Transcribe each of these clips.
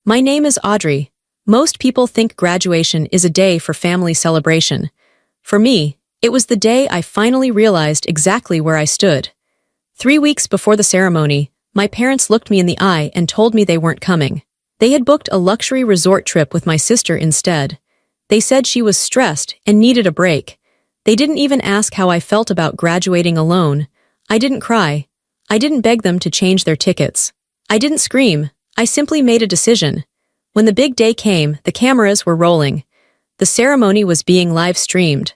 My name is Audrey. Most people think graduation is a day for family celebration. For me, it was the day I finally realized exactly where I stood. 3 weeks before the ceremony, my parents looked me in the eye and told me they weren't coming. They had booked a luxury resort trip with my sister instead. They said she was stressed and needed a break. They didn't even ask how I felt about graduating alone. I didn't cry. I didn't beg them to change their tickets. I didn't scream. I simply made a decision. When the big day came, the cameras were rolling. The ceremony was being live-streamed.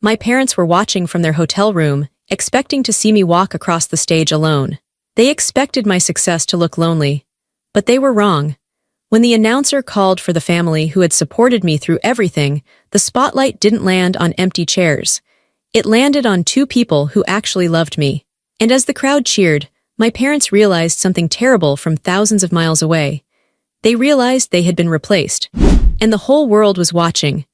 My parents were watching from their hotel room, expecting to see me walk across the stage alone. They expected my success to look lonely. But they were wrong. When the announcer called for the family who had supported me through everything, the spotlight didn't land on empty chairs. It landed on 2 people who actually loved me. And as the crowd cheered, my parents realized something terrible from thousands of miles away. They realized they had been replaced. And the whole world was watching.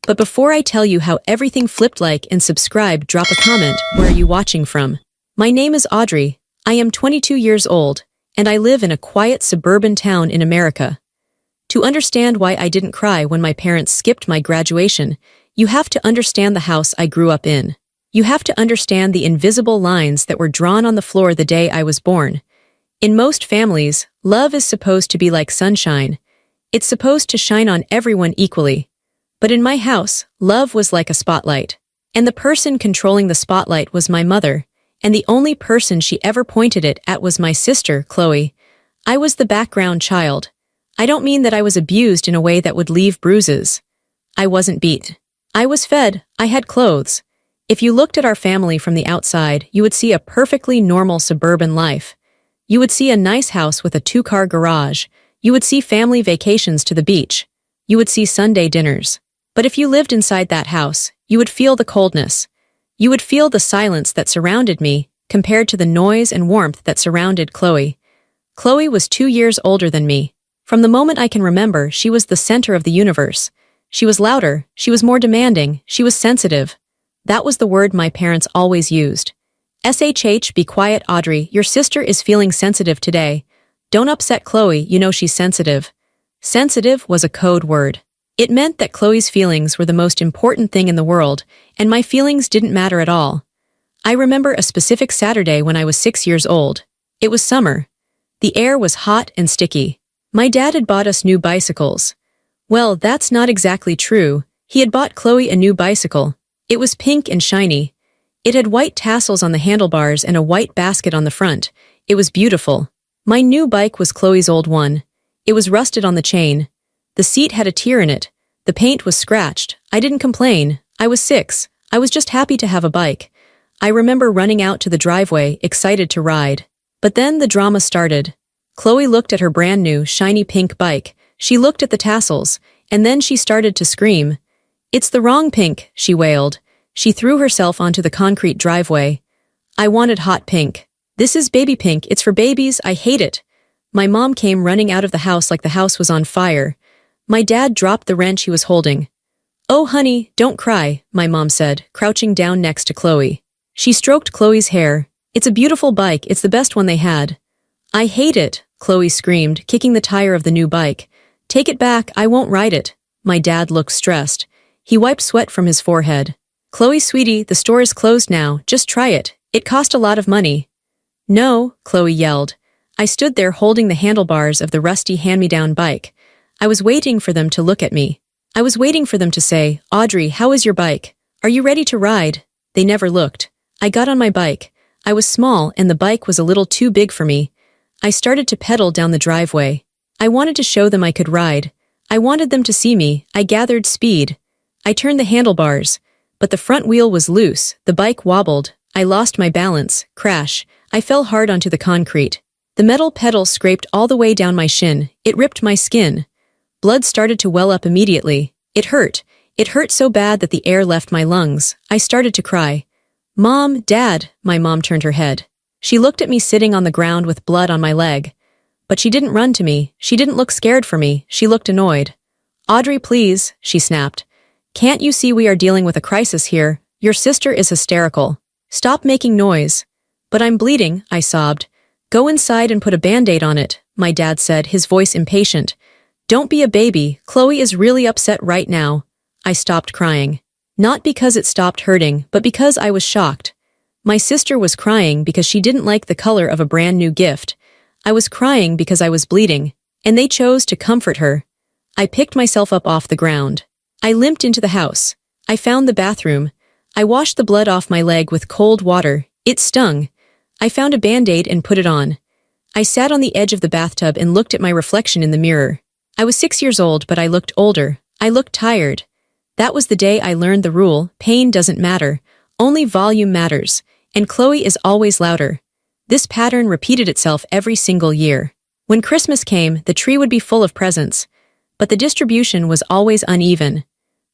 But before I tell you how everything flipped, like and subscribe, drop a comment. Where are you watching from? My name is Audrey. I am 22 years old, and I live in a quiet suburban town in America. To understand why I didn't cry when my parents skipped my graduation, you have to understand the house I grew up in. You have to understand the invisible lines that were drawn on the floor the day I was born. In most families, love is supposed to be like sunshine. It's supposed to shine on everyone equally. But in my house, love was like a spotlight. And the person controlling the spotlight was my mother, and the only person she ever pointed it at was my sister, Chloe. I was the background child. I don't mean that I was abused in a way that would leave bruises. I wasn't beat. I was fed. I had clothes. If you looked at our family from the outside, you would see a perfectly normal suburban life. You would see a nice house with a 2-car garage. You would see family vacations to the beach. You would see Sunday dinners. But if you lived inside that house, you would feel the coldness. You would feel the silence that surrounded me, compared to the noise and warmth that surrounded Chloe. Chloe was 2 years older than me. From the moment I can remember, she was the center of the universe. She was louder, she was more demanding, she was sensitive. That was the word my parents always used. SHH, be quiet, Audrey, your sister is feeling sensitive today. Don't upset Chloe, you know she's sensitive. Sensitive was a code word. It meant that Chloe's feelings were the most important thing in the world, and my feelings didn't matter at all. I remember a specific Saturday when I was 6 years old. It was summer. The air was hot and sticky. My dad had bought us new bicycles. Well, that's not exactly true. He had bought Chloe a new bicycle. It was pink and shiny. It had white tassels on the handlebars and a white basket on the front. It was beautiful. My new bike was Chloe's old one. It was rusted on the chain. The seat had a tear in it. The paint was scratched. I didn't complain. I was 6. I was just happy to have a bike. I remember running out to the driveway, excited to ride. But then the drama started. Chloe looked at her brand new, shiny pink bike. She looked at the tassels, and then she started to scream. "It's the wrong pink," she wailed. She threw herself onto the concrete driveway. "I wanted hot pink. This is baby pink. It's for babies. I hate it." My mom came running out of the house like the house was on fire. My dad dropped the wrench he was holding. "Oh, honey, don't cry," my mom said, crouching down next to Chloe. She stroked Chloe's hair. "It's a beautiful bike. It's the best one they had." "I hate it," Chloe screamed, kicking the tire of the new bike. "Take it back. I won't ride it." My dad looked stressed. He wiped sweat from his forehead. "Chloe, sweetie, the store is closed now. Just try it. It cost a lot of money." "No," Chloe yelled. I stood there holding the handlebars of the rusty hand-me-down bike. I was waiting for them to look at me. I was waiting for them to say, "Audrey, how is your bike? Are you ready to ride?" They never looked. I got on my bike. I was small and the bike was a little too big for me. I started to pedal down the driveway. I wanted to show them I could ride. I wanted them to see me. I gathered speed. I turned the handlebars, but the front wheel was loose. The bike wobbled. I lost my balance. Crash. I fell hard onto the concrete. The metal pedal scraped all the way down my shin. It ripped my skin. Blood started to well up immediately. It hurt. It hurt so bad that the air left my lungs. I started to cry. "Mom, Dad," my mom turned her head. She looked at me sitting on the ground with blood on my leg. But she didn't run to me. She didn't look scared for me. She looked annoyed. "Audrey, please," she snapped. "Can't you see we are dealing with a crisis here? Your sister is hysterical. Stop making noise." "But I'm bleeding," I sobbed. "Go inside and put a Band-Aid on it," my dad said, his voice impatient. "Don't be a baby, Chloe is really upset right now." I stopped crying. Not because it stopped hurting, but because I was shocked. My sister was crying because she didn't like the color of a brand new gift. I was crying because I was bleeding, and they chose to comfort her. I picked myself up off the ground. I limped into the house. I found the bathroom. I washed the blood off my leg with cold water. It stung. I found a Band-Aid and put it on. I sat on the edge of the bathtub and looked at my reflection in the mirror. I was 6 years old, but I looked older. I looked tired. That was the day I learned the rule: pain doesn't matter, only volume matters, and Chloe is always louder. This pattern repeated itself every single year. When Christmas came, the tree would be full of presents, but the distribution was always uneven.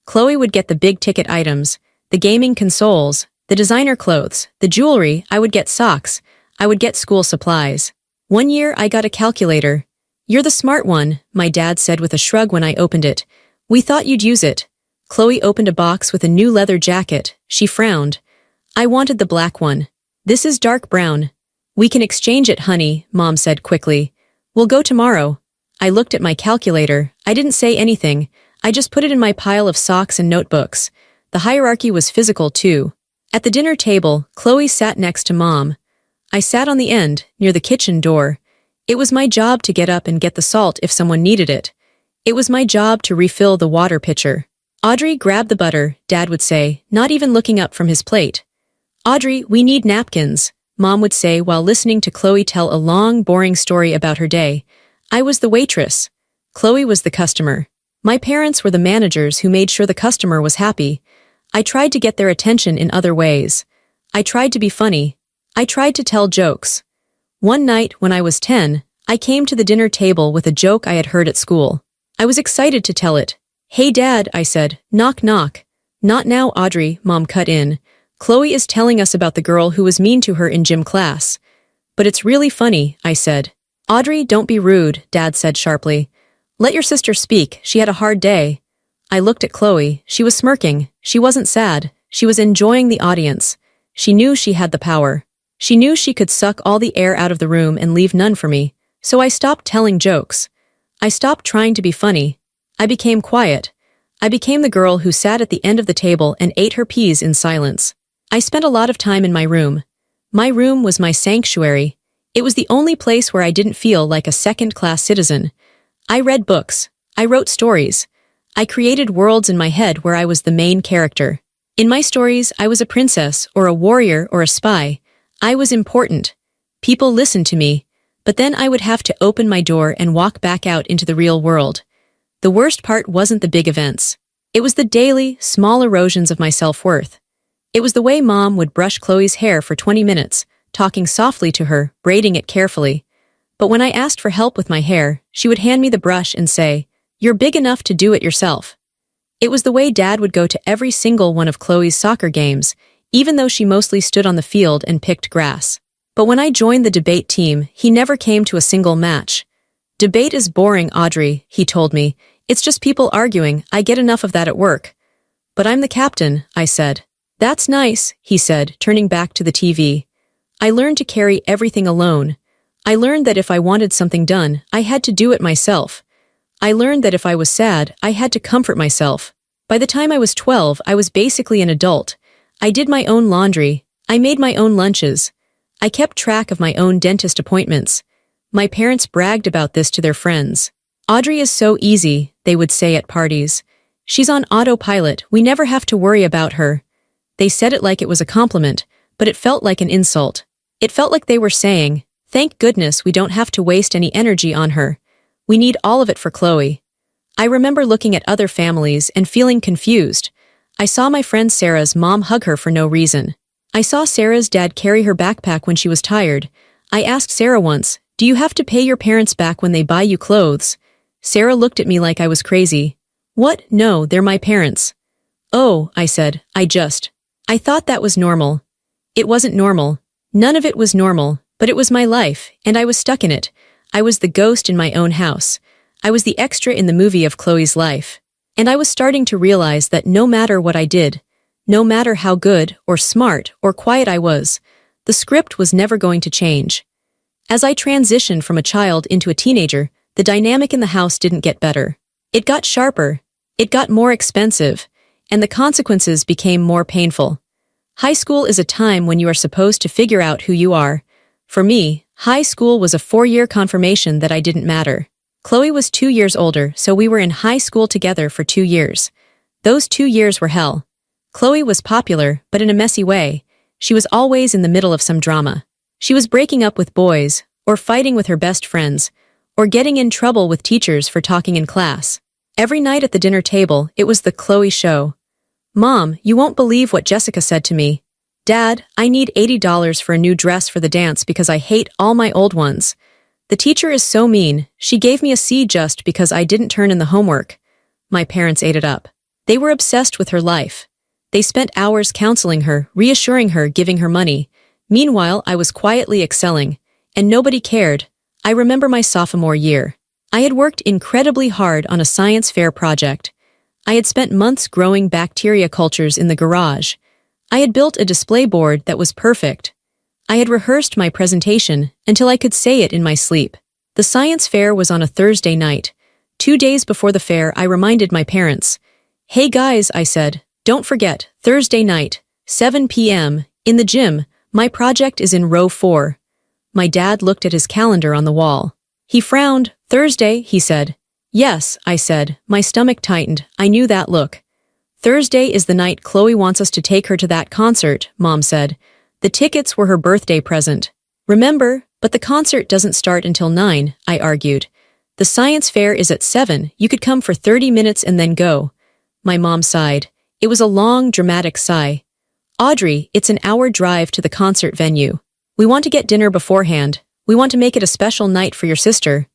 Chloe would get the big-ticket items, the gaming consoles, the designer clothes, the jewelry. I would get socks. I would get school supplies. One year I got a calculator. "You're the smart one," my dad said with a shrug when I opened it. "We thought you'd use it." Chloe opened a box with a new leather jacket. She frowned. "I wanted the black one." "This is dark brown." "We can exchange it, honey," Mom said quickly. "We'll go tomorrow." I looked at my calculator. I didn't say anything. I just put it in my pile of socks and notebooks. The hierarchy was physical too. At the dinner table, Chloe sat next to Mom. I sat on the end, near the kitchen door. It was my job to get up and get the salt if someone needed it. It was my job to refill the water pitcher. "Audrey, grab the butter," Dad would say, not even looking up from his plate. "Audrey, we need napkins," Mom would say while listening to Chloe tell a long, boring story about her day. I was the waitress. Chloe was the customer. My parents were the managers who made sure the customer was happy. I tried to get their attention in other ways. I tried to be funny. I tried to tell jokes. One night, when I was 10, I came to the dinner table with a joke I had heard at school. I was excited to tell it. "Hey Dad," I said. "Knock knock." "Not now, Audrey," Mom cut in. "Chloe is telling us about the girl who was mean to her in gym class." "But it's really funny," I said. "Audrey, don't be rude," Dad said sharply. "Let your sister speak, she had a hard day." I looked at Chloe. She was smirking. She wasn't sad. She was enjoying the audience. She knew she had the power. She knew she could suck all the air out of the room and leave none for me. So I stopped telling jokes. I stopped trying to be funny. I became quiet. I became the girl who sat at the end of the table and ate her peas in silence. I spent a lot of time in my room. My room was my sanctuary. It was the only place where I didn't feel like a second-class citizen. I read books. I wrote stories. I created worlds in my head where I was the main character. In my stories, I was a princess, or a warrior, or a spy. I was important. People listened to me. But then I would have to open my door and walk back out into the real world. The worst part wasn't the big events. It was the daily, small erosions of my self-worth. It was the way Mom would brush Chloe's hair for 20 minutes, talking softly to her, braiding it carefully. But when I asked for help with my hair, she would hand me the brush and say, "You're big enough to do it yourself." It was the way Dad would go to every single one of Chloe's soccer games, even though she mostly stood on the field and picked grass. But when I joined the debate team, he never came to a single match. "Debate is boring, Audrey," he told me. "It's just people arguing. I get enough of that at work." "But I'm the captain," I said. "That's nice," he said, turning back to the TV. I learned to carry everything alone. I learned that if I wanted something done, I had to do it myself. I learned that if I was sad, I had to comfort myself. By the time I was 12, I was basically an adult. I did my own laundry. I made my own lunches. I kept track of my own dentist appointments. My parents bragged about this to their friends. "Audrey is so easy," they would say at parties. "She's on autopilot. We never have to worry about her." They said it like it was a compliment, but it felt like an insult. It felt like they were saying, "Thank goodness we don't have to waste any energy on her. We need all of it for Chloe." I remember looking at other families and feeling confused. I saw my friend Sarah's mom hug her for no reason. I saw Sarah's dad carry her backpack when she was tired. I asked Sarah once, "Do you have to pay your parents back when they buy you clothes?" Sarah looked at me like I was crazy. "What? No, they're my parents." "Oh," I said, I thought that was normal." It wasn't normal. None of it was normal, but it was my life, and I was stuck in it. I was the ghost in my own house. I was the extra in the movie of Chloe's life. And I was starting to realize that no matter what I did, no matter how good, or smart, or quiet I was, the script was never going to change. As I transitioned from a child into a teenager, the dynamic in the house didn't get better. It got sharper, it got more expensive, and the consequences became more painful. High school is a time when you are supposed to figure out who you are. For me, high school was a 4-year confirmation that I didn't matter. Chloe was 2 years older, so we were in high school together for 2 years. Those 2 years were hell. Chloe was popular, but in a messy way. She was always in the middle of some drama. She was breaking up with boys, or fighting with her best friends, or getting in trouble with teachers for talking in class. Every night at the dinner table, it was the Chloe show. "Mom, you won't believe what Jessica said to me. Dad, I need $80 for a new dress for the dance because I hate all my old ones. The teacher is so mean, she gave me a C just because I didn't turn in the homework." My parents ate it up. They were obsessed with her life. They spent hours counseling her, reassuring her, giving her money. Meanwhile, I was quietly excelling, and nobody cared. I remember my sophomore year. I had worked incredibly hard on a science fair project. I had spent months growing bacteria cultures in the garage. I had built a display board that was perfect. I had rehearsed my presentation until I could say it in my sleep. The science fair was on a Thursday night. 2 days before the fair, I reminded my parents. "Hey guys," I said, "don't forget, Thursday night, 7 p.m., in the gym, my project is in row 4. My dad looked at his calendar on the wall. He frowned. "Thursday," he said. "Yes," I said. My stomach tightened. I knew that look. "Thursday is the night Chloe wants us to take her to that concert," Mom said. "The tickets were her birthday present." "Remember, but the concert doesn't start until 9, I argued. "The science fair is at 7, you could come for 30 minutes and then go." My mom sighed. It was a long, dramatic sigh. "Audrey, it's an hour drive to the concert venue. We want to get dinner beforehand. We want to make it a special night for your sister."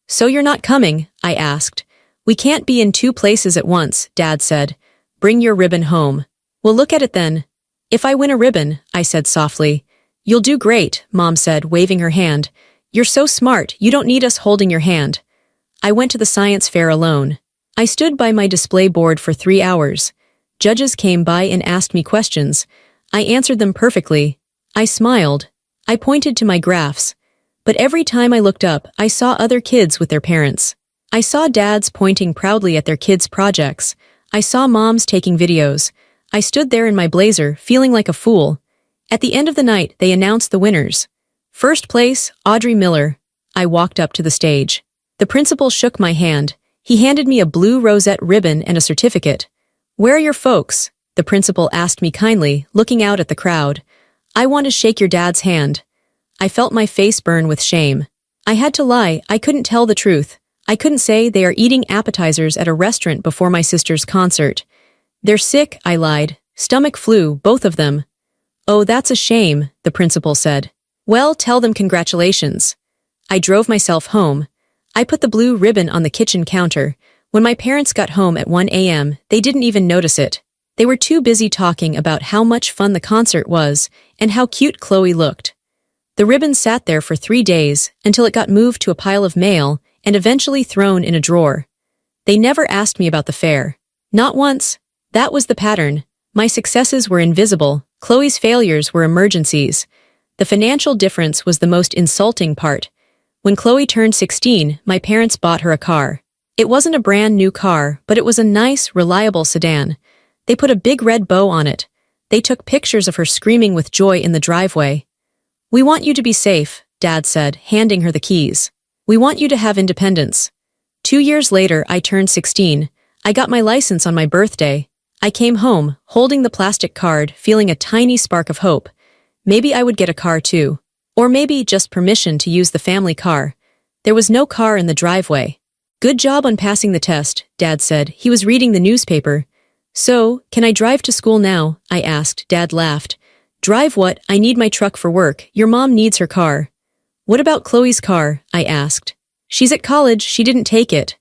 "So you're not coming?" I asked. "We can't be in 2 places at once," Dad said. "Bring your ribbon home. We'll look at it then." "If I win a ribbon," I said softly. "You'll do great," Mom said, waving her hand. "You're so smart, you don't need us holding your hand." I went to the science fair alone. I stood by my display board for 3 hours. Judges came by and asked me questions. I answered them perfectly. I smiled. I pointed to my graphs. But every time I looked up, I saw other kids with their parents. I saw dads pointing proudly at their kids' projects. I saw moms taking videos. I stood there in my blazer, feeling like a fool. At the end of the night, they announced the winners. First place, Audrey Miller. I walked up to the stage. The principal shook my hand. He handed me a blue rosette ribbon and a certificate. "Where are your folks?" the principal asked me kindly, looking out at the crowd. "I want to shake your dad's hand." I felt my face burn with shame. I had to lie. I couldn't tell the truth. I couldn't say they are eating appetizers at a restaurant before my sister's concert. "They're sick," I lied. "Stomach flu, both of them." "Oh, that's a shame," the principal said. "Well, tell them congratulations." I drove myself home. I put the blue ribbon on the kitchen counter. When my parents got home at 1 a.m., they didn't even notice it. They were too busy talking about how much fun the concert was and how cute Chloe looked. The ribbon sat there for 3 days until it got moved to a pile of mail and eventually thrown in a drawer. They never asked me about the fair. Not once. That was the pattern. My successes were invisible. Chloe's failures were emergencies. The financial difference was the most insulting part. When Chloe turned 16, my parents bought her a car. It wasn't a brand new car, but it was a nice, reliable sedan. They put a big red bow on it. They took pictures of her screaming with joy in the driveway. "We want you to be safe," Dad said, handing her the keys. "We want you to have independence." 2 years later, I turned 16. I got my license on my birthday. I came home, holding the plastic card, feeling a tiny spark of hope. Maybe I would get a car too. Or maybe just permission to use the family car. There was no car in the driveway. "Good job on passing the test," Dad said. He was reading the newspaper. "So, can I drive to school now?" I asked. Dad laughed. "Drive what? I need my truck for work. Your mom needs her car." "What about Chloe's car?" I asked. "She's at college. She didn't take it."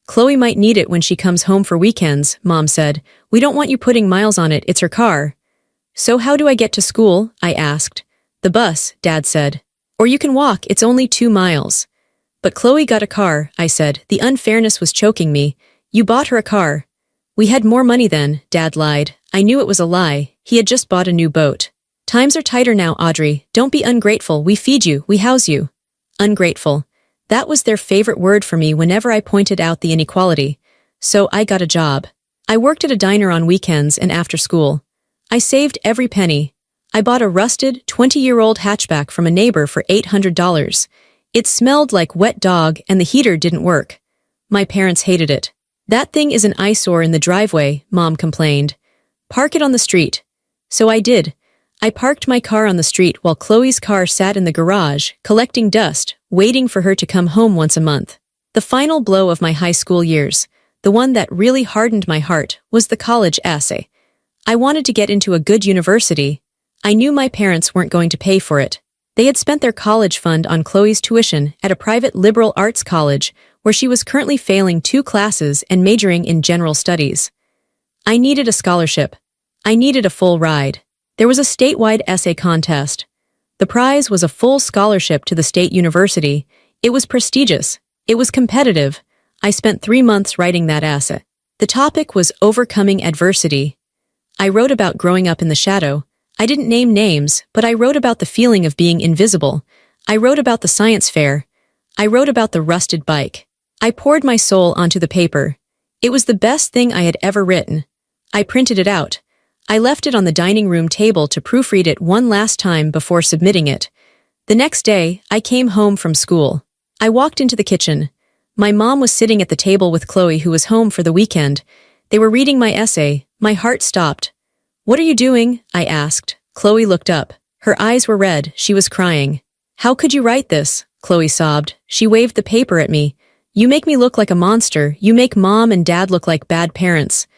"Chloe might need it when she comes home for weekends," Mom said. "We don't want you putting miles on it. It's her car." "So how do I get to school?" I asked. "The bus," Dad said. "Or you can walk. It's only 2 miles." "But Chloe got a car," I said. The unfairness was choking me. "You bought her a car." "We had more money then," Dad lied. I knew it was a lie. He had just bought a new boat. "Times are tighter now, Audrey. Don't be ungrateful. We feed you. We house you." Ungrateful. That was their favorite word for me whenever I pointed out the inequality. So I got a job. I worked at a diner on weekends and after school. I saved every penny. I bought a rusted, 20-year-old hatchback from a neighbor for $800. It smelled like wet dog and the heater didn't work. My parents hated it. That thing is an eyesore in the driveway, Mom complained. Park it on the street. So I did. I parked my car on the street while Chloe's car sat in the garage, collecting dust, waiting for her to come home once a month. The final blow of my high school years, the one that really hardened my heart, was the college essay. I wanted to get into a good university. I knew my parents weren't going to pay for it. They had spent their college fund on Chloe's tuition at a private liberal arts college where she was currently failing 2 classes and majoring in general studies. I needed a scholarship. I needed a full ride. There was a statewide essay contest. The prize was a full scholarship to the state university. It was prestigious. It was competitive. I spent 3 months writing that essay. The topic was overcoming adversity. I wrote about growing up in the shadow. I didn't name names, but I wrote about the feeling of being invisible. I wrote about the science fair. I wrote about the rusted bike. I poured my soul onto the paper. It was the best thing I had ever written. I printed it out. I left it on the dining room table to proofread it one last time before submitting it. The next day, I came home from school. I walked into the kitchen. My mom was sitting at the table with Chloe, who was home for the weekend. They were reading my essay. My heart stopped. "What are you doing?" I asked. Chloe looked up. Her eyes were red. She was crying. "How could you write this?" Chloe sobbed. She waved the paper at me. "You make me look like a monster. You make Mom and Dad look like bad parents."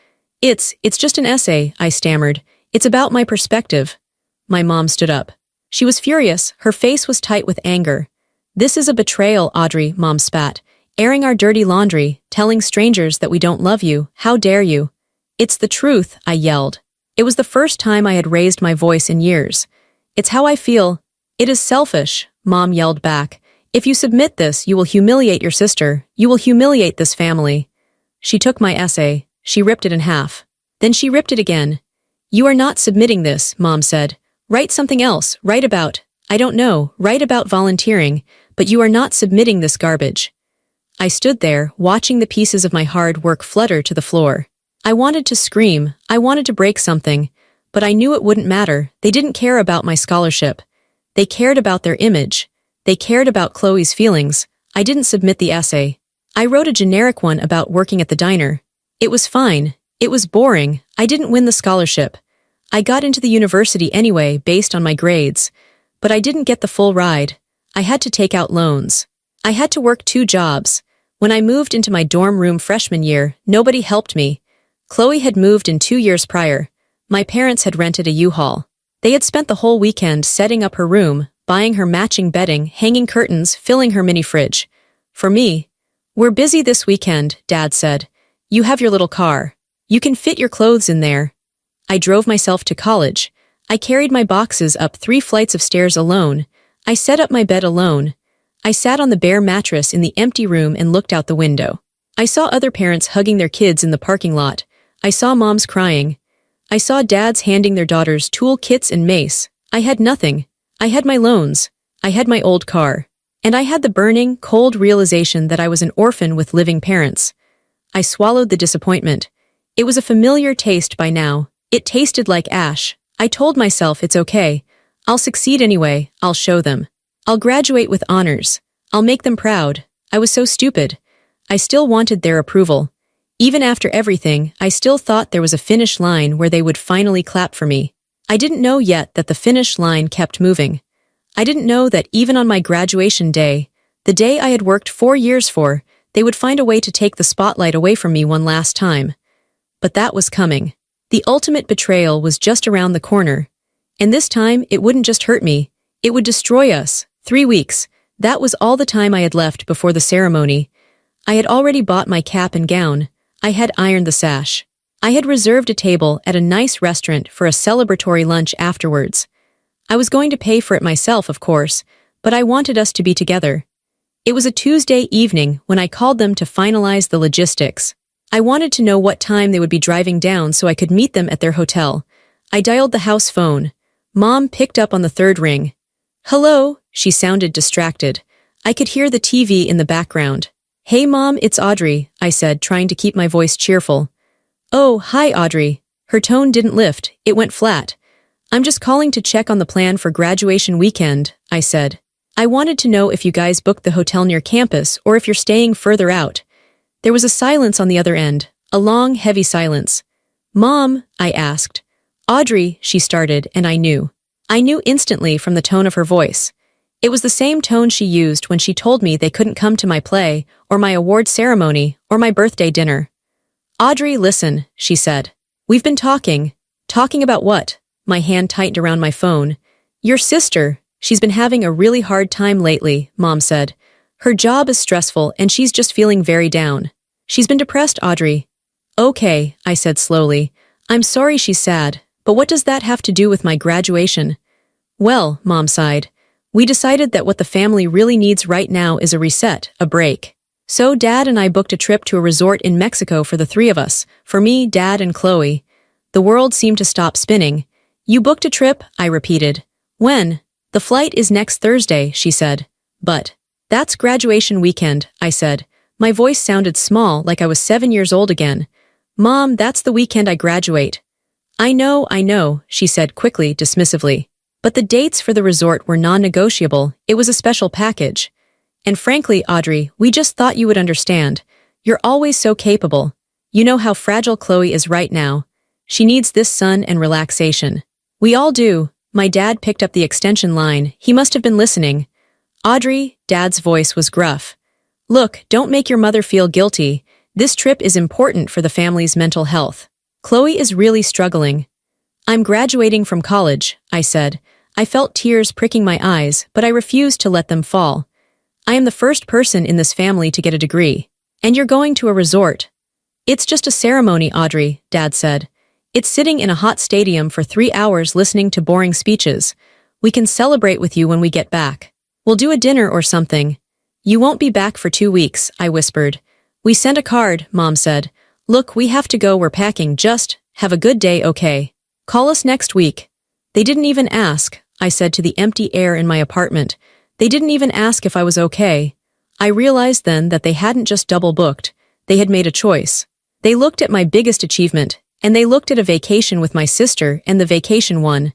It's just an essay," I stammered. "It's about my perspective." My mom stood up. She was furious. Her face was tight with anger. "This is a betrayal, Audrey," Mom spat. "Airing our dirty laundry, telling strangers that we don't love you. How dare you?" "It's the truth," I yelled. It was the first time I had raised my voice in years. "It's how I feel." "It is selfish," Mom yelled back. "If you submit this, you will humiliate your sister. You will humiliate this family." She took my essay. She ripped it in half. Then she ripped it again. "You are not submitting this," Mom said. "Write something else. Write about, I don't know, write about volunteering, but you are not submitting this garbage." I stood there, watching the pieces of my hard work flutter to the floor. I wanted to scream. I wanted to break something. But I knew it wouldn't matter. They didn't care about my scholarship. They cared about their image. They cared about Chloe's feelings. I didn't submit the essay. I wrote a generic one about working at the diner. It was fine. It was boring. I didn't win the scholarship. I got into the university anyway based on my grades. But I didn't get the full ride. I had to take out loans. I had to work 2 jobs. When I moved into my dorm room freshman year, nobody helped me. Chloe had moved in 2 years prior. My parents had rented a U-Haul. They had spent the whole weekend setting up her room, buying her matching bedding, hanging curtains, filling her mini fridge. For me, "We're busy this weekend," Dad said. "You have your little car. You can fit your clothes in there." I drove myself to college. I carried my boxes up 3 flights of stairs alone. I set up my bed alone. I sat on the bare mattress in the empty room and looked out the window. I saw other parents hugging their kids in the parking lot. I saw moms crying. I saw dads handing their daughters tool kits and mace. I had nothing. I had my loans. I had my old car. And I had the burning, cold realization that I was an orphan with living parents. I swallowed the disappointment. It was a familiar taste by now. It tasted like ash. I told myself it's okay. I'll succeed anyway. I'll show them. I'll graduate with honors. I'll make them proud. I was so stupid. I still wanted their approval. Even after everything, I still thought there was a finish line where they would finally clap for me. I didn't know yet that the finish line kept moving. I didn't know that even on my graduation day, the day I had worked 4 years for, they would find a way to take the spotlight away from me one last time. But that was coming. The ultimate betrayal was just around the corner. And this time, it wouldn't just hurt me. It would destroy us. 3 weeks. That was all the time I had left before the ceremony. I had already bought my cap and gown. I had ironed the sash. I had reserved a table at a nice restaurant for a celebratory lunch afterwards. I was going to pay for it myself, of course, but I wanted us to be together. It was a Tuesday evening when I called them to finalize the logistics. I wanted to know what time they would be driving down so I could meet them at their hotel. I dialed the house phone. Mom picked up on the 3rd ring. "Hello," she sounded distracted. I could hear the TV in the background. "Hey Mom, it's Audrey," I said, trying to keep my voice cheerful. "Oh, hi Audrey." Her tone didn't lift, it went flat. "I'm just calling to check on the plan for graduation weekend," I said. "I wanted to know if you guys booked the hotel near campus or if you're staying further out." There was a silence on the other end, a long, heavy silence. "Mom," I asked. "Audrey," she started, and I knew. I knew instantly from the tone of her voice. It was the same tone she used when she told me they couldn't come to my play, or my award ceremony, or my birthday dinner. "Audrey, listen," she said. "We've been talking." "Talking about what?" My hand tightened around my phone. "Your sister. She's been having a really hard time lately," Mom said. "Her job is stressful and she's just feeling very down. She's been depressed, Audrey." "Okay," I said slowly. "I'm sorry she's sad, but what does that have to do with my graduation?" "Well," Mom sighed, "we decided that what the family really needs right now is a reset, a break. So Dad and I booked a trip to a resort in Mexico for the three of us, for me, Dad, and Chloe." The world seemed to stop spinning. "You booked a trip?" I repeated. "When?" "The flight is next Thursday," she said. "But that's graduation weekend," I said. My voice sounded small, like I was 7 years old again. "Mom, that's the weekend I graduate." I know," she said quickly, dismissively. But the dates for the resort were non-negotiable. It was a special package. "And frankly, Audrey, we just thought you would understand. You're always so capable. You know how fragile Chloe is right now. She needs this sun and relaxation." "We all do." My dad picked up the extension line. He must have been listening. "Audrey," Dad's voice was gruff. "Look, don't make your mother feel guilty. This trip is important for the family's mental health. Chloe is really struggling." "I'm graduating from college," I said. I felt tears pricking my eyes, but I refused to let them fall. "I am the first person in this family to get a degree. And you're going to a resort." "It's just a ceremony, Audrey," Dad said. "It's sitting in a hot stadium for 3 hours listening to boring speeches. We can celebrate with you when we get back. We'll do a dinner or something." "You won't be back for 2 weeks," I whispered. "We sent a card," Mom said. "Look, we have to go, we're packing, just have a good day, okay? Call us next week." "They didn't even ask," I said to the empty air in my apartment. "They didn't even ask if I was okay." I realized then that they hadn't just double-booked, they had made a choice. They looked at my biggest achievement, and they looked at a vacation with my sister, and the vacation won.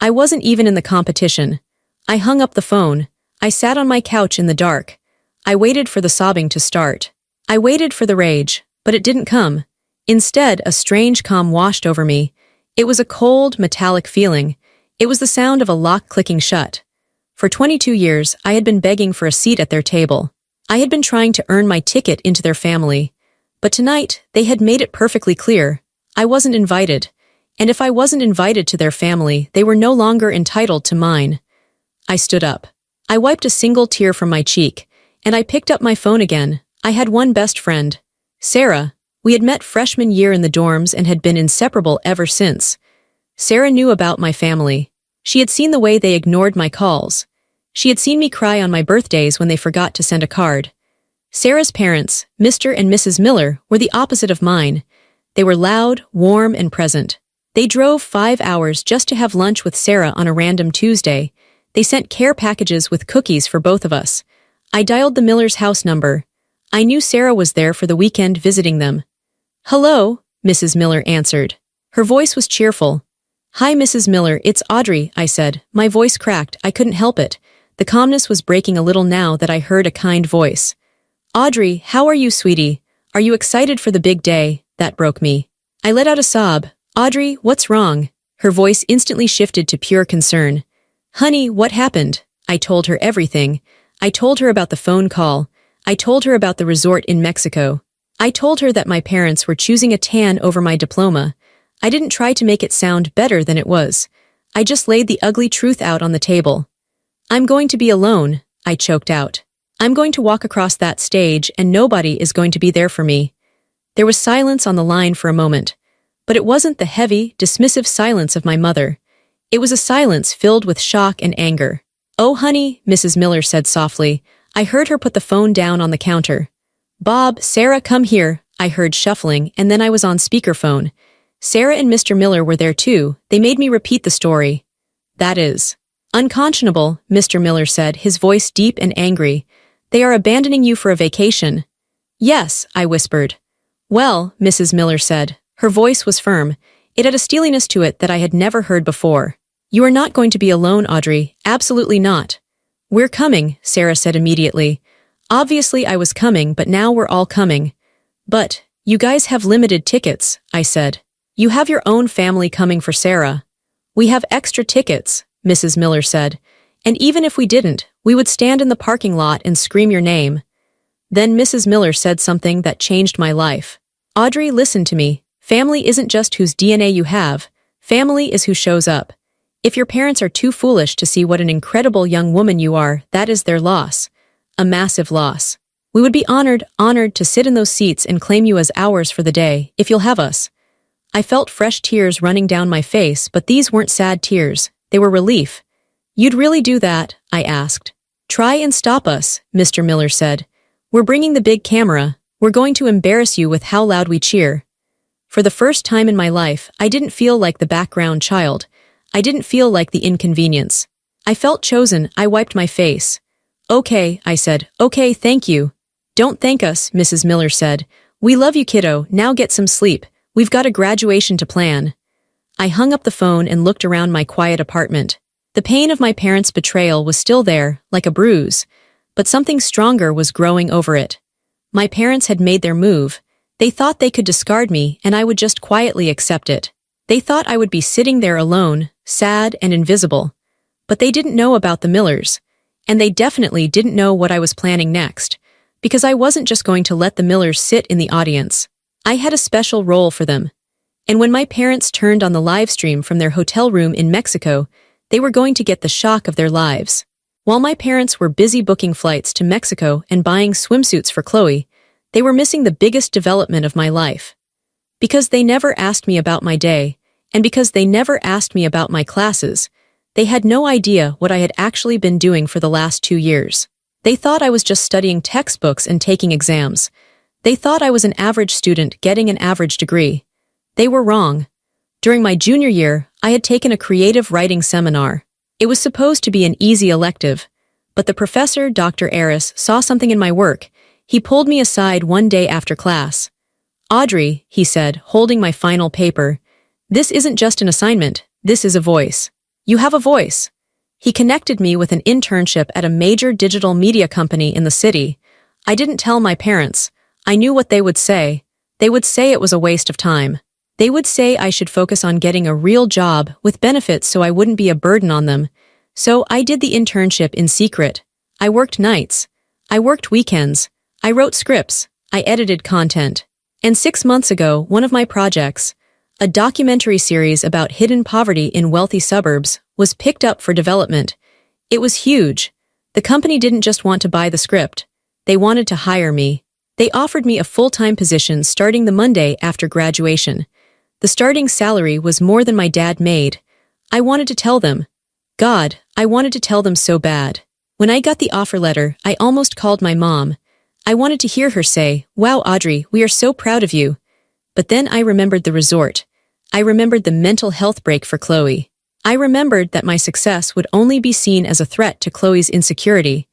I wasn't even in the competition. I hung up the phone. I sat on my couch in the dark. I waited for the sobbing to start. I waited for the rage, but it didn't come. Instead, a strange calm washed over me. It was a cold, metallic feeling. It was the sound of a lock clicking shut. For 22 years, I had been begging for a seat at their table. I had been trying to earn my ticket into their family. But tonight, they had made it perfectly clear. I wasn't invited. And if I wasn't invited to their family, they were no longer entitled to mine. I stood up. I wiped a single tear from my cheek, and I picked up my phone again. I had one best friend, Sarah. We had met freshman year in the dorms and had been inseparable ever since. Sarah knew about my family. She had seen the way they ignored my calls. She had seen me cry on my birthdays when they forgot to send a card. Sarah's parents, Mr. and Mrs. Miller, were the opposite of mine. They were loud, warm, and present. They drove 5 hours just to have lunch with Sarah on a random Tuesday. They sent care packages with cookies for both of us. I dialed the Miller's house number. I knew Sarah was there for the weekend visiting them. "Hello," Mrs. Miller answered. Her voice was cheerful. "Hi, Mrs. Miller, it's Audrey," I said. My voice cracked. I couldn't help it. The calmness was breaking a little now that I heard a kind voice. "Audrey, how are you, sweetie? Are you excited for the big day?" That broke me. I let out a sob. "Audrey, what's wrong?" Her voice instantly shifted to pure concern. "Honey, what happened?" I told her everything. I told her about the phone call. I told her about the resort in Mexico. I told her that my parents were choosing a tan over my diploma. I didn't try to make it sound better than it was. I just laid the ugly truth out on the table. "I'm going to be alone," I choked out. "I'm going to walk across that stage and nobody is going to be there for me." There was silence on the line for a moment. But it wasn't the heavy, dismissive silence of my mother. It was a silence filled with shock and anger. "Oh, honey," Mrs. Miller said softly. I heard her put the phone down on the counter. "Bob, Sarah, come here," I heard shuffling, and then I was on speakerphone. Sarah and Mr. Miller were there too. They made me repeat the story. "That is unconscionable," Mr. Miller said, his voice deep and angry. They are abandoning you for a vacation." "Yes," I whispered. "Well," Mrs. Miller said. Her voice was firm. It had a steeliness to it that I had never heard before. "You are not going to be alone, Audrey. Absolutely not." "We're coming," Sarah said immediately. Obviously I was coming, but now we're all coming. "But, you guys have limited tickets," I said. "You have your own family coming for Sarah." "We have extra tickets," Mrs. Miller said. "And even if we didn't, we would stand in the parking lot and scream your name." Then Mrs. Miller said something that changed my life. "Audrey, listen to me. Family isn't just whose DNA you have. Family is who shows up. If your parents are too foolish to see what an incredible young woman you are, that is their loss. A massive loss. We would be honored to sit in those seats and claim you as ours for the day, if you'll have us." I felt fresh tears running down my face, but these weren't sad tears. They were relief. "You'd really do that?" I asked. "Try and stop us," Mr. Miller said. "We're bringing the big camera. We're going to embarrass you with how loud we cheer." For the first time in my life, I didn't feel like the background child. I didn't feel like the inconvenience. I felt chosen. I wiped my face. "Okay," I said. "Okay, thank you." "Don't thank us," Mrs. Miller said. "We love you, kiddo. Now get some sleep. We've got a graduation to plan." I hung up the phone and looked around my quiet apartment. The pain of my parents' betrayal was still there, like a bruise, but something stronger was growing over it. My parents had made their move. They thought they could discard me and I would just quietly accept it. They thought I would be sitting there alone, sad and invisible. But they didn't know about the Millers. And they definitely didn't know what I was planning next, because I wasn't just going to let the Millers sit in the audience. I had a special role for them. And when my parents turned on the live stream from their hotel room in Mexico, they were going to get the shock of their lives. While my parents were busy booking flights to Mexico and buying swimsuits for Chloe, they were missing the biggest development of my life. Because they never asked me about my day, and because they never asked me about my classes, they had no idea what I had actually been doing for the last 2 years. They thought I was just studying textbooks and taking exams. They thought I was an average student getting an average degree. They were wrong. During my junior year, I had taken a creative writing seminar. It was supposed to be an easy elective, but the professor, Dr. Aris, saw something in my work. He pulled me aside one day after class. "Audrey," he said, holding my final paper, "this isn't just an assignment, this is a voice. You have a voice." He connected me with an internship at a major digital media company in the city. I didn't tell my parents. I knew what they would say. They would say it was a waste of time. They would say I should focus on getting a real job with benefits so I wouldn't be a burden on them. So I did the internship in secret. I worked nights. I worked weekends. I wrote scripts. I edited content. And 6 months ago, one of my projects, a documentary series about hidden poverty in wealthy suburbs, was picked up for development. It was huge. The company didn't just want to buy the script. They wanted to hire me. They offered me a full-time position starting the Monday after graduation. The starting salary was more than my dad made. I wanted to tell them. God, I wanted to tell them so bad. When I got the offer letter, I almost called my mom. I wanted to hear her say, "Wow, Audrey, we are so proud of you." But then I remembered the resort. I remembered the mental health break for Chloe. I remembered that my success would only be seen as a threat to Chloe's insecurity.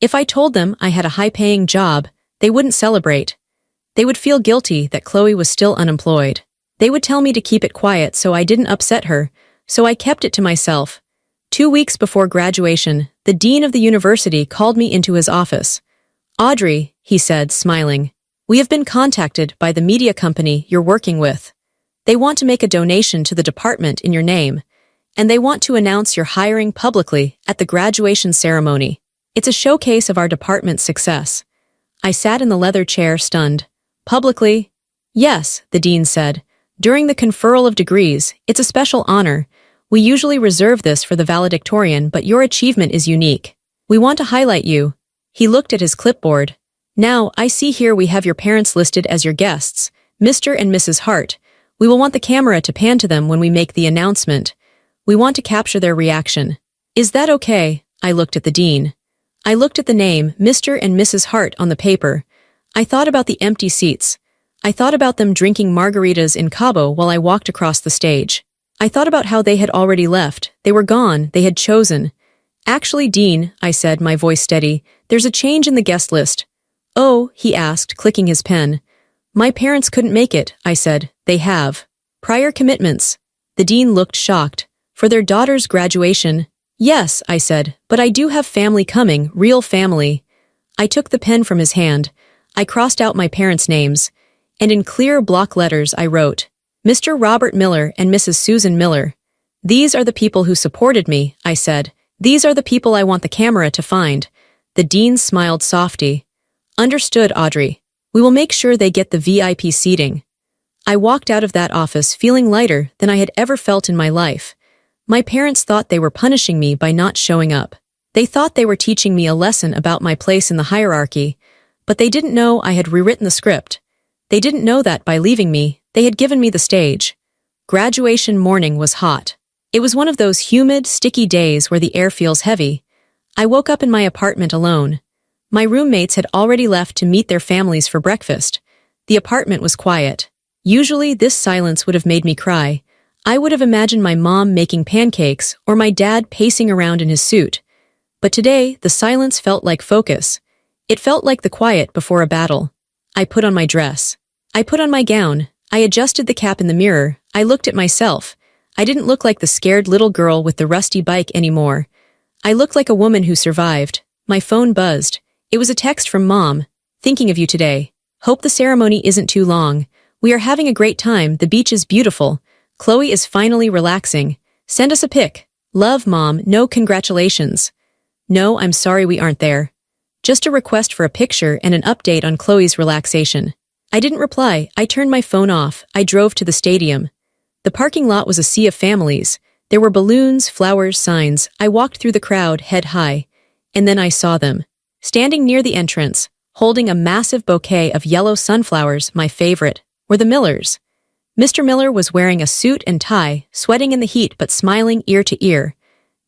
If I told them I had a high-paying job, they wouldn't celebrate. They would feel guilty that Chloe was still unemployed. They would tell me to keep it quiet so I didn't upset her, so I kept it to myself. 2 weeks before graduation, the dean of the university called me into his office. "Audrey," he said, smiling, "we have been contacted by the media company you're working with. They want to make a donation to the department in your name, and they want to announce your hiring publicly at the graduation ceremony. It's a showcase of our department's success." I sat in the leather chair, stunned. "Publicly?" "Yes," the dean said. "During the conferral of degrees, it's a special honor. We usually reserve this for the valedictorian, but your achievement is unique. We want to highlight you." He looked at his clipboard. "Now, I see here we have your parents listed as your guests, Mr. and Mrs. Hart. We will want the camera to pan to them when we make the announcement. We want to capture their reaction. Is that okay?" I looked at the dean. I looked at the name, Mr. and Mrs. Hart, on the paper. I thought about the empty seats. I thought about them drinking margaritas in Cabo while I walked across the stage. I thought about how they had already left. They were gone. They had chosen. "Actually, Dean," I said, my voice steady, there's a change in the guest list." "Oh," he asked, clicking his pen. "My parents couldn't make it," I said. "They have prior commitments." The dean looked shocked. "For their daughter's graduation?" "Yes," I said, "but I do have family coming, real family." I took the pen from his hand. I crossed out my parents' names, and in clear block letters I wrote, "Mr. Robert Miller and Mrs. Susan Miller. These are the people who supported me," I said. "These are the people I want the camera to find." The dean smiled softly. "Understood, Audrey. We will make sure they get the VIP seating." I walked out of that office feeling lighter than I had ever felt in my life. My parents thought they were punishing me by not showing up. They thought they were teaching me a lesson about my place in the hierarchy, but they didn't know I had rewritten the script. They didn't know that by leaving me, they had given me the stage. Graduation morning was hot. It was one of those humid, sticky days where the air feels heavy. I woke up in my apartment alone. My roommates had already left to meet their families for breakfast. The apartment was quiet. Usually, this silence would have made me cry. I would have imagined my mom making pancakes or my dad pacing around in his suit. But today, the silence felt like focus. It felt like the quiet before a battle. I put on my dress. I put on my gown. I adjusted the cap in the mirror. I looked at myself. I didn't look like the scared little girl with the rusty bike anymore. I looked like a woman who survived. My phone buzzed. It was a text from Mom. "Thinking of you today. Hope the ceremony isn't too long. We are having a great time. The beach is beautiful. Chloe is finally relaxing. Send us a pic. Love, Mom. No congratulations. No, I'm sorry we aren't there. Just a request for a picture and an update on Chloe's relaxation." I didn't reply. I turned my phone off. I drove to the stadium. The parking lot was a sea of families. There were balloons, flowers, signs. I walked through the crowd, head high. And then I saw them. Standing near the entrance, holding a massive bouquet of yellow sunflowers, my favorite, were the Millers. Mr. Miller was wearing a suit and tie, sweating in the heat but smiling ear to ear.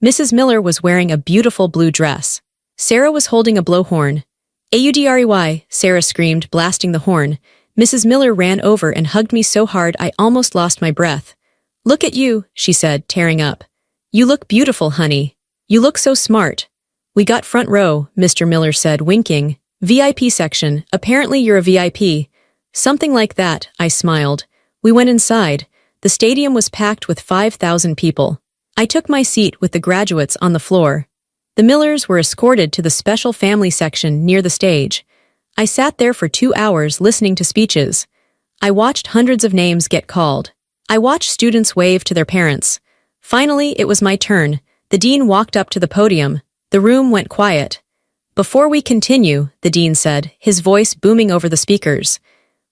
Mrs. Miller was wearing a beautiful blue dress. Sarah was holding a blowhorn. "Audrey," Sarah screamed, blasting the horn. Mrs. Miller ran over and hugged me so hard I almost lost my breath. "Look at you," she said, tearing up. "You look beautiful, honey. You look so smart." "We got front row," Mr. Miller said, winking. "VIP section. Apparently you're a VIP." "Something like that," I smiled. We went inside. The stadium was packed with 5,000 people. I took my seat with the graduates on the floor. The Millers were escorted to the special family section near the stage. I sat there for 2 hours listening to speeches. I watched hundreds of names get called. I watched students wave to their parents. Finally, it was my turn. The dean walked up to the podium. The room went quiet. "Before we continue," the dean said, his voice booming over the speakers,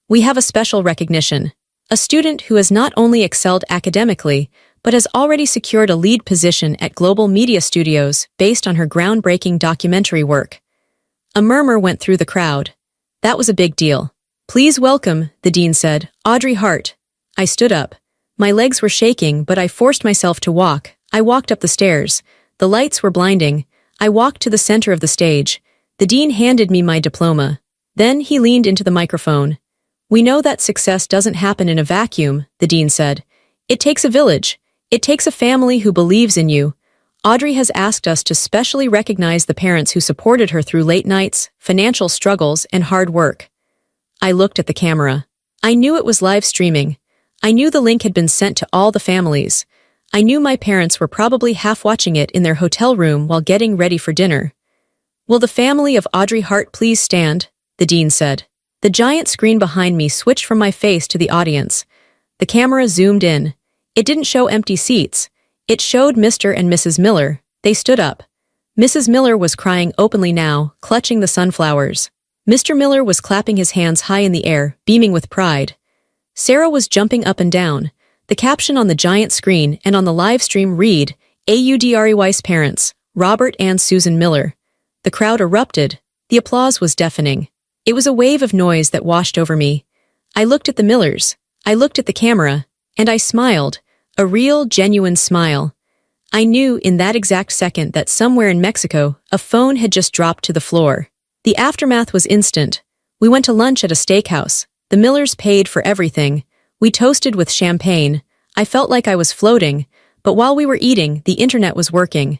"we have a special recognition. A student who has not only excelled academically, but has already secured a lead position at Global Media Studios based on her groundbreaking documentary work." A murmur went through the crowd. That was a big deal. "Please welcome," the dean said, "Audrey Hart." I stood up. My legs were shaking, but I forced myself to walk. I walked up the stairs. The lights were blinding. I walked to the center of the stage. The dean handed me my diploma. Then he leaned into the microphone. "We know that success doesn't happen in a vacuum," the dean said. "It takes a village. It takes a family who believes in you. Audrey has asked us to specially recognize the parents who supported her through late nights, financial struggles, and hard work." I looked at the camera. I knew it was live streaming. I knew the link had been sent to all the families. I knew my parents were probably half watching it in their hotel room while getting ready for dinner. "Will the family of Audrey Hart please stand?" the dean said. The giant screen behind me switched from my face to the audience. The camera zoomed in. It didn't show empty seats. It showed Mr. and Mrs. Miller. They stood up. Mrs. Miller was crying openly now, clutching the sunflowers. Mr. Miller was clapping his hands high in the air, beaming with pride. Sarah was jumping up and down. The caption on the giant screen and on the live stream read, "Audrey's parents, Robert and Susan Miller." The crowd erupted. The applause was deafening. It was a wave of noise that washed over me. I looked at the Millers. I looked at the camera. And I smiled. A real, genuine smile. I knew in that exact second that somewhere in Mexico, a phone had just dropped to the floor. The aftermath was instant. We went to lunch at a steakhouse. The Millers paid for everything. We toasted with champagne. I felt like I was floating, but while we were eating, the internet was working.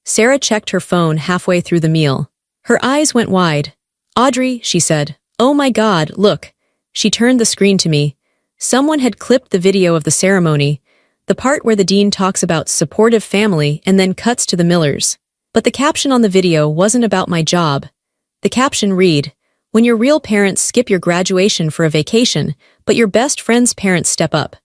Sarah checked her phone halfway through the meal. Her eyes went wide. "Audrey," she said. "Oh my God, look." She turned the screen to me. Someone had clipped the video of the ceremony, the part where the dean talks about supportive family and then cuts to the Millers. But the caption on the video wasn't about my job. The caption read, "When your real parents skip your graduation for a vacation, but your best friend's parents step up.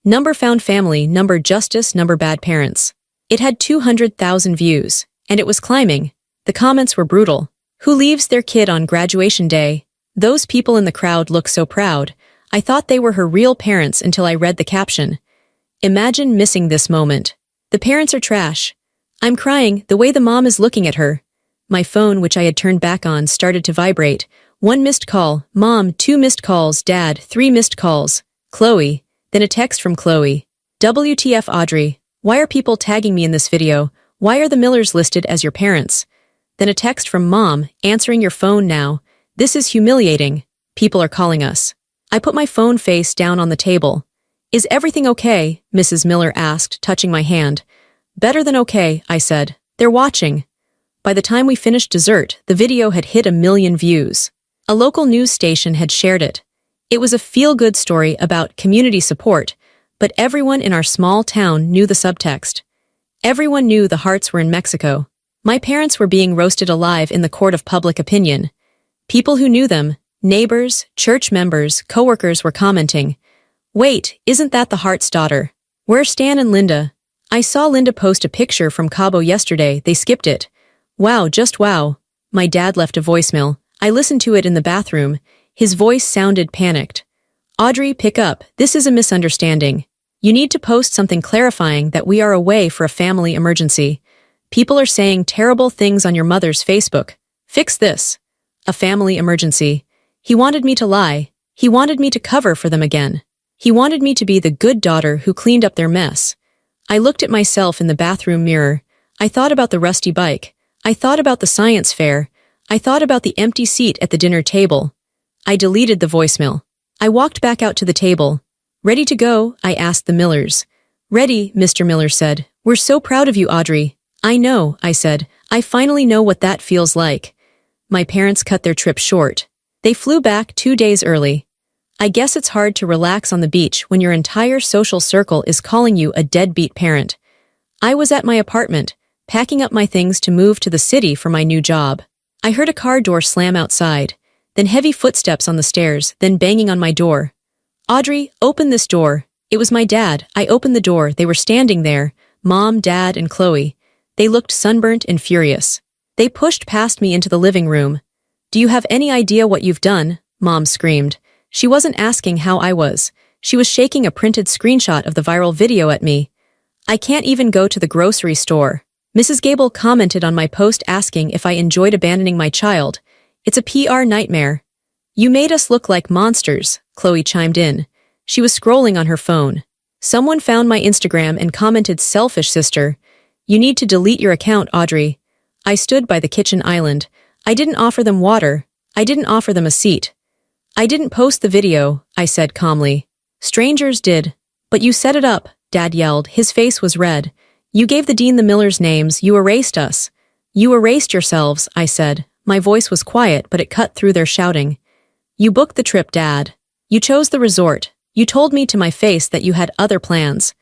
Number found family, number justice, number bad parents." It had 200,000 views, and it was climbing. The comments were brutal. Who leaves their kid on graduation day? Those people in the crowd look so proud. I thought they were her real parents until I read the caption. Imagine missing this moment. The parents are trash. I'm crying, the way the mom is looking at her. My phone, which I had turned back on, started to vibrate. 1 missed call, Mom, 2 missed calls, Dad, 3 missed calls. Chloe. Then a text from Chloe. WTF Audrey. Why are people tagging me in this video? Why are the Millers listed as your parents? Then a text from Mom, answering your phone now. This is humiliating. People are calling us. I put my phone face down on the table. Is everything okay? Mrs. Miller asked, touching my hand. Better than okay, I said. They're watching. By the time we finished dessert, the video had hit 1 million views. A local news station had shared it. It was a feel-good story about community support, but everyone in our small town knew the subtext. Everyone knew the hearts were in Mexico. My parents were being roasted alive in the court of public opinion. People who knew them, neighbors, church members, coworkers were commenting, "Wait, isn't that the Hart's daughter? Where's Stan and Linda? I saw Linda post a picture from Cabo yesterday, they skipped it. Wow, just wow." My dad left a voicemail. I listened to it in the bathroom. His voice sounded panicked. "Audrey, pick up, this is a misunderstanding. You need to post something clarifying that we are away for a family emergency. People are saying terrible things on your mother's Facebook. Fix this. A family emergency. He wanted me to lie. He wanted me to cover for them again. He wanted me to be the good daughter who cleaned up their mess." I looked at myself in the bathroom mirror. I thought about the rusty bike. I thought about the science fair. I thought about the empty seat at the dinner table. I deleted the voicemail. I walked back out to the table. "Ready to go?" I asked the Millers. "Ready," Mr. Miller said. "We're so proud of you, Audrey." "I know," I said. "I finally know what that feels like." My parents cut their trip short. They flew back 2 days early. I guess it's hard to relax on the beach when your entire social circle is calling you a deadbeat parent. I was at my apartment, packing up my things to move to the city for my new job. I heard a car door slam outside, then heavy footsteps on the stairs, then banging on my door. "Audrey, open this door." It was my dad. I opened the door. They were standing there, Mom, Dad, and Chloe. They looked sunburnt and furious. They pushed past me into the living room. "Do you have any idea what you've done?" Mom screamed. She wasn't asking how I was. She was shaking a printed screenshot of the viral video at me. "I can't even go to the grocery store." Mrs. Gable commented on my post asking if I enjoyed abandoning my child. "It's a PR nightmare." "You made us look like monsters," Chloe chimed in. She was scrolling on her phone. Someone found my Instagram and commented, "Selfish sister. You need to delete your account, Audrey." I stood by the kitchen island. I didn't offer them water. I didn't offer them a seat. "I didn't post the video," I said calmly. "Strangers did." "But you set it up," Dad yelled. His face was red. "You gave the dean the Millers' names. You erased us." "You erased yourselves," I said. My voice was quiet, but it cut through their shouting. "You booked the trip, Dad. You chose the resort. You told me to my face that you had other plans."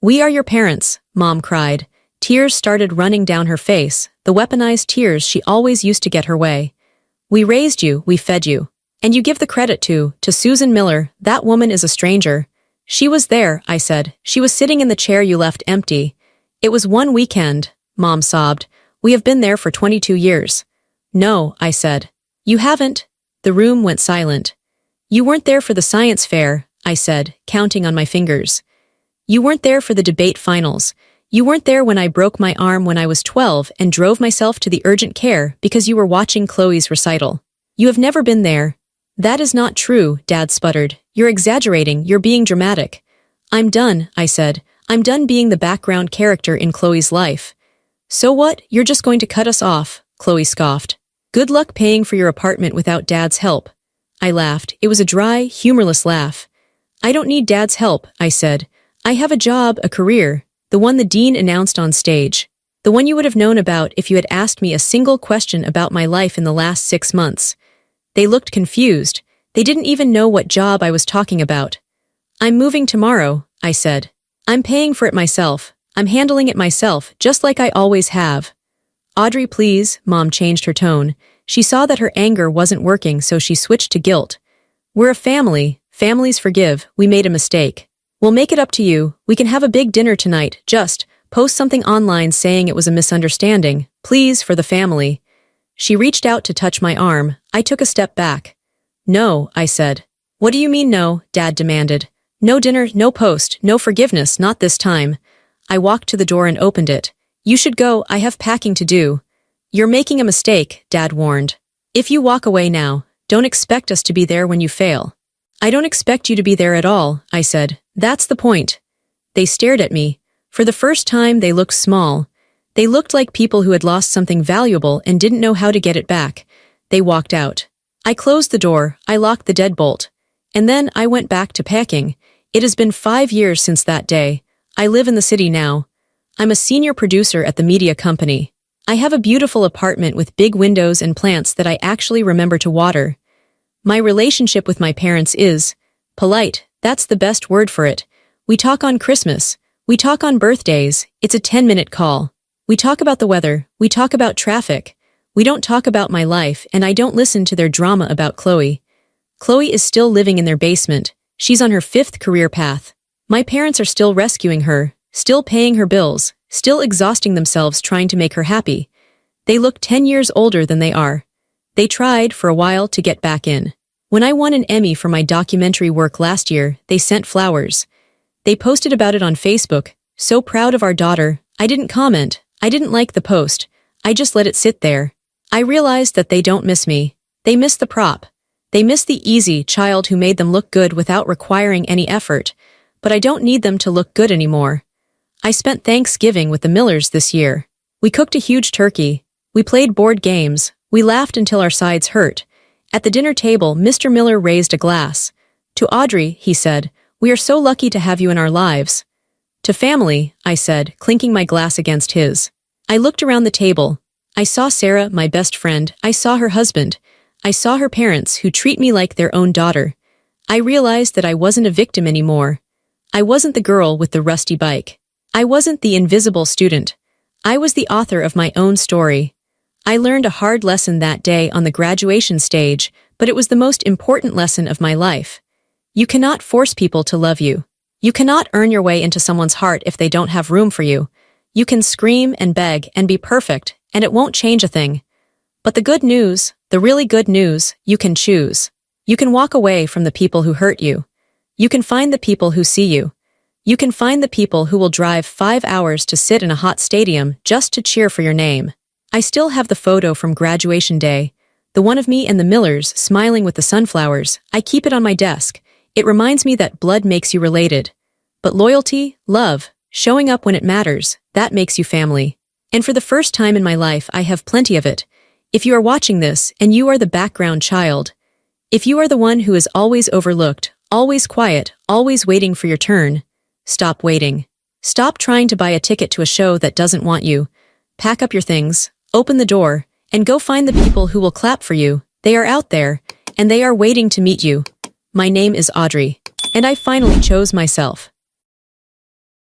"We are your parents," Mom cried. Tears started running down her face, the weaponized tears she always used to get her way. "We raised you, we fed you. And you give the credit to Susan Miller. That woman is a stranger." "She was there," I said. "She was sitting in the chair you left empty." "It was one weekend," Mom sobbed. "We have been there for 22 years. "No," I said. "You haven't." The room went silent. "You weren't there for the science fair," I said, counting on my fingers. "You weren't there for the debate finals. You weren't there when I broke my arm when I was 12 and drove myself to the urgent care because you were watching Chloe's recital. You have never been there." "That is not true," Dad sputtered. "You're exaggerating, you're being dramatic." "I'm done," I said. "I'm done being the background character in Chloe's life." "So what? You're just going to cut us off," Chloe scoffed. "Good luck paying for your apartment without Dad's help." I laughed. It was a dry, humorless laugh. "I don't need Dad's help," I said. "I have a job, a career, the one the dean announced on stage." The one you would have known about if you had asked me a single question about my life in the last 6 months. They looked confused. They didn't even know what job I was talking about. I'm moving tomorrow, I said. I'm paying for it myself. I'm handling it myself, just like I always have. Audrey, please, Mom changed her tone. She saw that her anger wasn't working, so she switched to guilt. We're a family. Families forgive. We made a mistake. We'll make it up to you. We can have a big dinner tonight. Just post something online saying it was a misunderstanding. Please, for the family. She reached out to touch my arm. I took a step back. No, I said. What do you mean no? Dad demanded. No dinner, no post, no forgiveness, not this time. I walked to the door and opened it. You should go, I have packing to do. You're making a mistake, Dad warned. If you walk away now, don't expect us to be there when you fail. I don't expect you to be there at all, I said. That's the point. They stared at me. For the first time, they looked small. They looked like people who had lost something valuable and didn't know how to get it back. They walked out. I closed the door, I locked the deadbolt. And then I went back to packing. It has been 5 years since that day. I live in the city now. I'm a senior producer at the media company. I have a beautiful apartment with big windows and plants that I actually remember to water. My relationship with my parents is polite. That's the best word for it. We talk on Christmas. We talk on birthdays. It's a 10-minute call. We talk about the weather. We talk about traffic. We don't talk about my life, and I don't listen to their drama about Chloe. Chloe is still living in their basement. She's on her 5th career path. My parents are still rescuing her, still paying her bills, still exhausting themselves trying to make her happy. They look 10 years older than they are. They tried, for a while, to get back in. When I won an Emmy for my documentary work last year, they sent flowers. They posted about it on Facebook. So proud of our daughter. I didn't comment. I didn't like the post. I just let it sit there. I realized that they don't miss me. They miss the prop. They miss the easy child who made them look good without requiring any effort. But I don't need them to look good anymore. I spent Thanksgiving with the Millers this year. We cooked a huge turkey. We played board games. We laughed until our sides hurt. At the dinner table, Mr. Miller raised a glass. To Audrey, he said, we are so lucky to have you in our lives. To family, I said, clinking my glass against his. I looked around the table. I saw Sarah, my best friend. I saw her husband. I saw her parents, who treat me like their own daughter. I realized that I wasn't a victim anymore. I wasn't the girl with the rusty bike. I wasn't the invisible student. I was the author of my own story. I learned a hard lesson that day on the graduation stage, but it was the most important lesson of my life. You cannot force people to love you. You cannot earn your way into someone's heart if they don't have room for you. You can scream and beg and be perfect, and it won't change a thing. But the good news, the really good news, you can choose. You can walk away from the people who hurt you. You can find the people who see you. You can find the people who will drive 5 hours to sit in a hot stadium just to cheer for your name. I still have the photo from graduation day, the one of me and the Millers smiling with the sunflowers. I keep it on my desk. It reminds me that blood makes you related. But loyalty, love, showing up when it matters, that makes you family. And for the first time in my life, I have plenty of it. If you are watching this and you are the background child, if you are the one who is always overlooked, always quiet, always waiting for your turn, stop waiting. Stop trying to buy a ticket to a show that doesn't want you. Pack up your things. Open the door, and go find the people who will clap for you. They are out there, and they are waiting to meet you. My name is Audrey, and I finally chose myself.